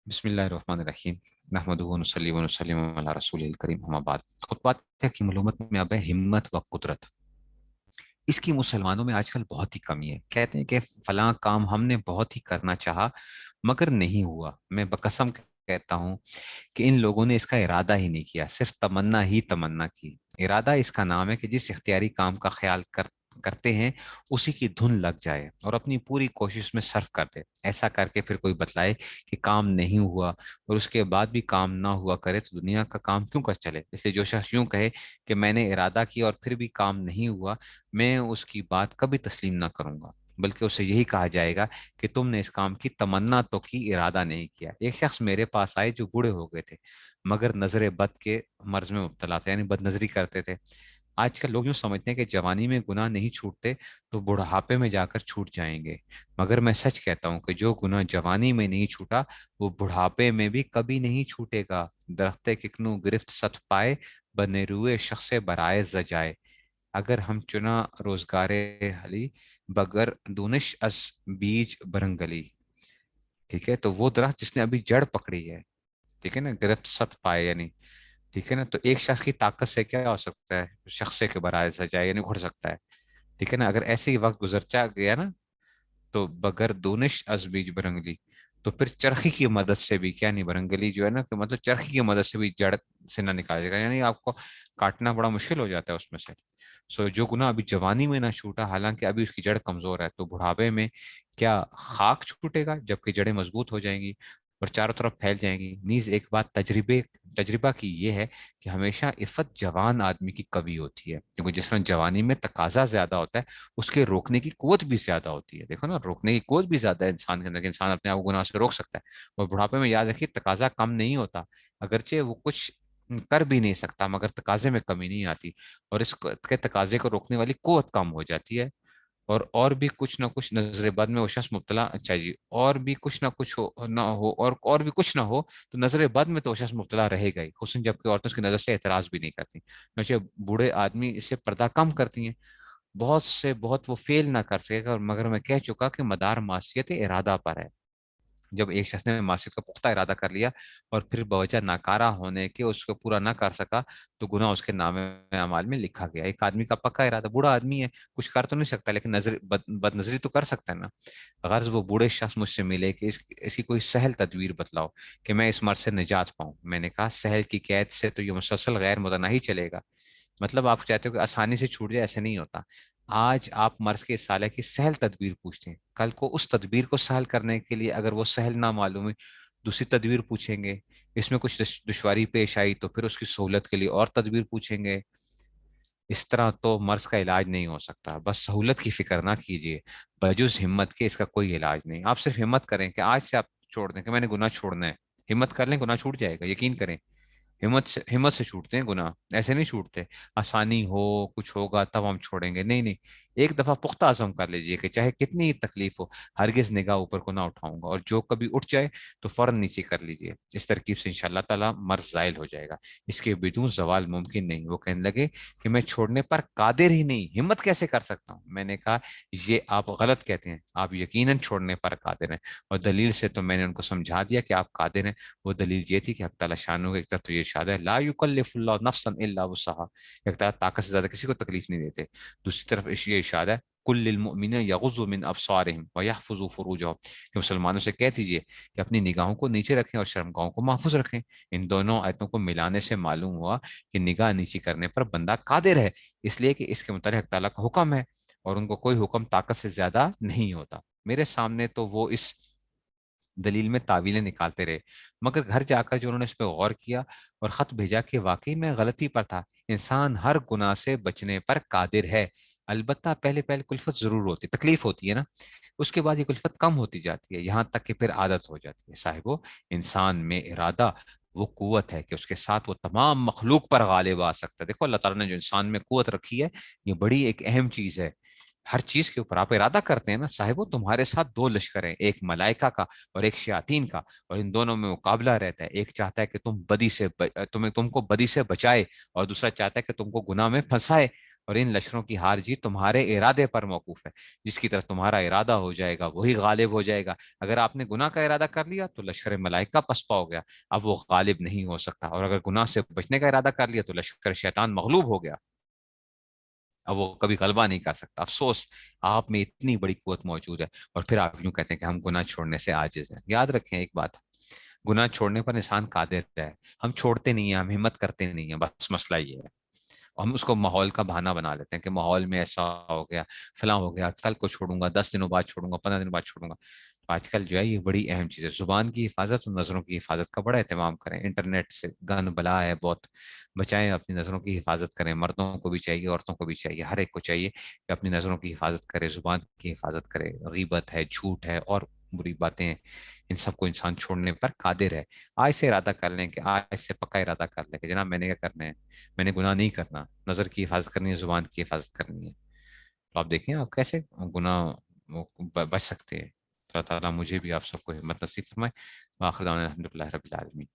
بسم الله الرحمن الرحیم نحمده ونصلی ونسلم علی رسول الکریم اما بعد خطبات کی معلومات میں اب ہے ہمت و قدرت. اس کی مسلمانوں میں آج کل بہت ہی کمی ہے. کہتے ہیں کہ فلاں کام ہم نے بہت ہی کرنا چاہا مگر نہیں ہوا. میں بقسم کہتا ہوں کہ ان لوگوں نے اس کا ارادہ ہی نہیں کیا، صرف تمنا ہی تمنا کی. ارادہ اس کا نام ہے کہ جس اختیاری کام کا خیال کرتے ہیں اسی کی دھن لگ جائے اور اپنی پوری کوشش میں صرف کر دے. ایسا کر کے پھر کوئی بتلائے کہ کام نہیں ہوا اور اس کے بعد بھی کام نہ ہوا کرے تو دنیا کا کام کیوں کر چلے. اس لیے جو شخص یوں کہے کہ میں نے ارادہ کیا اور پھر بھی کام نہیں ہوا، میں اس کی بات کبھی تسلیم نہ کروں گا، بلکہ اسے یہی کہا جائے گا کہ تم نے اس کام کی تمنا تو کی، ارادہ نہیں کیا. ایک شخص میرے پاس آئے جو بوڑھے ہو گئے تھے مگر نظر بد کے مرض میں مبتلا تھے، یعنی بد نظری کرتے تھے. آج کل لوگ یوں سمجھتے ہیں کہ جوانی میں گناہ نہیں چھوٹتے تو بڑھاپے میں جا کر چھوٹ جائیں گے، مگر میں سچ کہتا ہوں کہ جو گناہ جوانی میں نہیں چھوٹا وہ بڑھاپے میں بھی کبھی نہیں چھوٹے گا. درخت ککنو گرفت ست پائے، بنے روئے شخص برائے زجائے. اگر ہم چنا روزگار حلی بگر دونش از بیج برنگلی. ٹھیک ہے، تو وہ درخت جس نے ابھی جڑ پکڑی ہے، ٹھیک ہے نا، گرفت ست پائے یعنی، ٹھیک ہے نا، تو ایک شخص کی طاقت سے کیا ہو سکتا ہے، شخص کے برائے سجائے یعنی اڑ سکتا ہے. ٹھیک ہے نا، اگر ایسے ہی وقت گزرتا گیا نا تو بگر دونش از بیج برنگلی، تو پھر چرخی کی مدد سے بھی کیا نہیں، برنگلی جو ہے نا کہ مطلب چرخی کی مدد سے بھی جڑ سے نہ نکالے گا، یعنی آپ کو کاٹنا بڑا مشکل ہو جاتا ہے اس میں سے. جو گناہ ابھی جوانی میں نہ چھوٹا حالانکہ ابھی اس کی جڑ کمزور ہے، تو بڑھاپے میں کیا خاک چھوٹے گا جبکہ جڑیں مضبوط ہو جائیں گی اور چاروں طرف پھیل جائیں گی. نیز ایک بات تجربہ کی یہ ہے کہ ہمیشہ عفت جوان آدمی کی کبھی ہوتی ہے، کیونکہ جس میں جوانی میں تقاضا زیادہ ہوتا ہے اس کے روکنے کی قوت بھی زیادہ ہوتی ہے. دیکھو نا، روکنے کی قوت بھی زیادہ ہے انسان کے اندر کہ انسان اپنے آپ کو گناہ سے روک سکتا ہے. اور بڑھاپے میں یاد رکھیے تقاضا کم نہیں ہوتا، اگرچہ وہ کچھ کر بھی نہیں سکتا مگر تقاضے میں کمی نہیں آتی، اور اس کے تقاضے کو روکنے والی قوت کم ہو جاتی ہے. اور بھی کچھ نہ کچھ نظر بد میں وہ شخص مبتلا، اچھا جی، اور بھی کچھ نہ کچھ ہو نہ ہو اور بھی کچھ نہ ہو تو نظر بد میں تو وہ شخص مبتلا رہے گا ہی، خصوصاً جبکہ عورتیں اس کی نظر سے اعتراض بھی نہیں کرتی. ویسے بوڑھے آدمی اس سے پردہ کم کرتی ہیں، بہت وہ فیل نہ کر سکے گا، مگر میں کہہ چکا کہ مدار معصیت ارادہ پر ہے. جب ایک شخص نے معصیت کا پختہ ارادہ کر لیا اور پھر بوجہ ناکارہ ہونے کے اس کو پورا نہ کر سکا تو گناہ اس کے نام اعمال میں لکھا گیا. ایک آدمی کا پکا ارادہ، بوڑھا آدمی ہے، کچھ کر تو نہیں سکتا لیکن بد نظری تو کر سکتا ہے نا. غرض وہ بوڑھے شخص مجھ سے ملے کہ اس کی کوئی سہل تدبیر بتلاؤ کہ میں اس مرض سے نجات پاؤں. میں نے کہا سہل کی قید سے تو یہ مسلسل غیر متناہی چلے گا. مطلب آپ چاہتے ہو کہ آسانی سے چھوٹ جائے، ایسے نہیں ہوتا. آج آپ مرض کے سالے کی سہل تدبیر پوچھتے ہیں، کل کو اس تدبیر کو سہل کرنے کے لیے اگر وہ سہل نہ معلوم ہوئی دوسری تدبیر پوچھیں گے. اس میں کچھ دشواری پیش آئی تو پھر اس کی سہولت کے لیے اور تدبیر پوچھیں گے. اس طرح تو مرض کا علاج نہیں ہو سکتا. بس سہولت کی فکر نہ کیجیے، بجز ہمت کے اس کا کوئی علاج نہیں. آپ صرف ہمت کریں کہ آج سے آپ چھوڑ دیں کہ میں نے گناہ چھوڑنا ہے، ہمت کر لیں گناہ چھوٹ جائے گا، یقین کریں. ہمت سے چھوٹتے ہیں گناہ، ایسے نہیں چھوٹتے آسانی ہو کچھ ہوگا تب ہم چھوڑیں گے. نہیں نہیں، ایک دفعہ پختہ عزم کر لیجئے کہ چاہے کتنی تکلیف ہو ہرگز نگاہ اوپر کو نہ اٹھاؤں گا، اور جو کبھی اٹھ جائے تو فوراً نیچے کر لیجئے. اس ترکیب سے انشاءاللہ تعالی مرض زائل ہو جائے گا، اس کے بدون زوال ممکن نہیں. وہ کہنے لگے کہ میں چھوڑنے پر قادر ہی نہیں، ہمت کیسے کر سکتا ہوں. میں نے کہا یہ آپ غلط کہتے ہیں، آپ یقیناً چھوڑنے پر قادر ہیں، اور دلیل سے تو میں نے ان کو سمجھا دیا کہ آپ قادر ہیں. وہ دلیل یہ تھی کہ حق تعالی شانو کا ایک طرف تو یہ ارشاد ہے لا یکلف اللہ نفسا الا وسعها، ایک طرف طاقت سے زیادہ کسی کو تکلیف نہیں دیتے. دوسری طرف یہ ارشاد ہے کل للمؤمنین یغضوا من ابصارهم ويحفظوا فروجهم، کہ مسلمانوں سے کہہ دیجئے کہ اپنی نگاہوں کو نیچے رکھیں اور شرمگاہوں کو محفوظ رکھیں. ان دونوں آیتوں کو ملانے سے معلوم ہوا کہ نگاہ نیچی کرنے پر بندہ قادر ہے، اس لیے کہ اس کے متعلق حق تعالیٰ کا حکم ہے اور ان کو کوئی حکم طاقت سے زیادہ نہیں ہوتا. میرے سامنے تو وہ اس دلیل میں تعویلیں نکالتے رہے، مگر گھر جا کر جو انہوں نے اس پہ غور کیا اور خط بھیجا کہ واقعی میں غلطی پر تھا، انسان ہر گناہ سے بچنے پر قادر ہے. البتہ پہلے پہلے کلفت ضرور ہوتی، تکلیف ہوتی ہے نا، اس کے بعد یہ کلفت کم ہوتی جاتی ہے یہاں تک کہ پھر عادت ہو جاتی ہے. صاحبو، انسان میں ارادہ وہ قوت ہے کہ اس کے ساتھ وہ تمام مخلوق پر غالب آ سکتا ہے. دیکھو اللہ تعالیٰ نے جو انسان میں قوت رکھی ہے یہ بڑی ایک اہم چیز ہے. ہر چیز کے اوپر آپ ارادہ کرتے ہیں نا صاحبو، تمہارے ساتھ دو لشکر ہیں، ایک ملائکہ کا اور ایک شیاطین کا، اور ان دونوں میں مقابلہ رہتا ہے. ایک چاہتا ہے کہ تم کو بدی سے بچائے اور دوسرا چاہتا ہے کہ تم کو گناہ میں پھنسائے. اور ان لشکروں کی ہار جیت تمہارے ارادے پر موقوف ہے. جس کی طرف تمہارا ارادہ ہو جائے گا وہی غالب ہو جائے گا. اگر آپ نے گناہ کا ارادہ کر لیا تو لشکر ملائکہ پسپا ہو گیا, اب وہ غالب نہیں ہو سکتا. اور اگر گناہ سے بچنے کا ارادہ کر لیا تو لشکر شیطان مغلوب ہو گیا, اب وہ کبھی غلبہ نہیں کر سکتا. افسوس, آپ میں اتنی بڑی قوت موجود ہے اور پھر آپ یوں کہتے ہیں کہ ہم گناہ چھوڑنے سے عاجز ہیں. یاد رکھیں ایک بات, گناہ چھوڑنے پر انسان قادر ہے, ہم چھوڑتے نہیں ہیں, ہم ہمت کرتے نہیں ہیں, بس مسئلہ یہ ہے. ہم اس کو ماحول کا بہانہ بنا لیتے ہیں کہ ماحول میں ایسا ہو گیا, فلاں ہو گیا, کل کو چھوڑوں گا, 10 دنوں بعد چھوڑوں گا, 15 دن بعد چھوڑوں گا. آج کل جو ہے یہ بڑی اہم چیز ہے, زبان کی حفاظت اور نظروں کی حفاظت کا بڑا اہتمام کریں. انٹرنیٹ سے گند بلا ہے بہت, بچائیں, اپنی نظروں کی حفاظت کریں. مردوں کو بھی چاہیے, عورتوں کو بھی چاہیے, ہر ایک کو چاہیے کہ اپنی نظروں کی حفاظت کرے, زبان کی حفاظت کرے. غیبت ہے, جھوٹ ہے اور بری باتیں ہیں, ان سب کو انسان چھوڑنے پر قادر ہے. آج سے ارادہ کر لیں, کہ آج سے پکا ارادہ کر لیں کہ جناب میں نے کیا کرنا ہے, میں نے گناہ نہیں کرنا, نظر کی حفاظت کرنی ہے, زبان کی حفاظت کرنی ہے. تو آپ دیکھیں آپ کیسے گناہ بچ سکتے ہیں. اللہ تعالیٰ مجھے بھی آپ سب کو ہمت نصیب فرمائے. وآخر دعوانا الحمد للہ رب العالمین.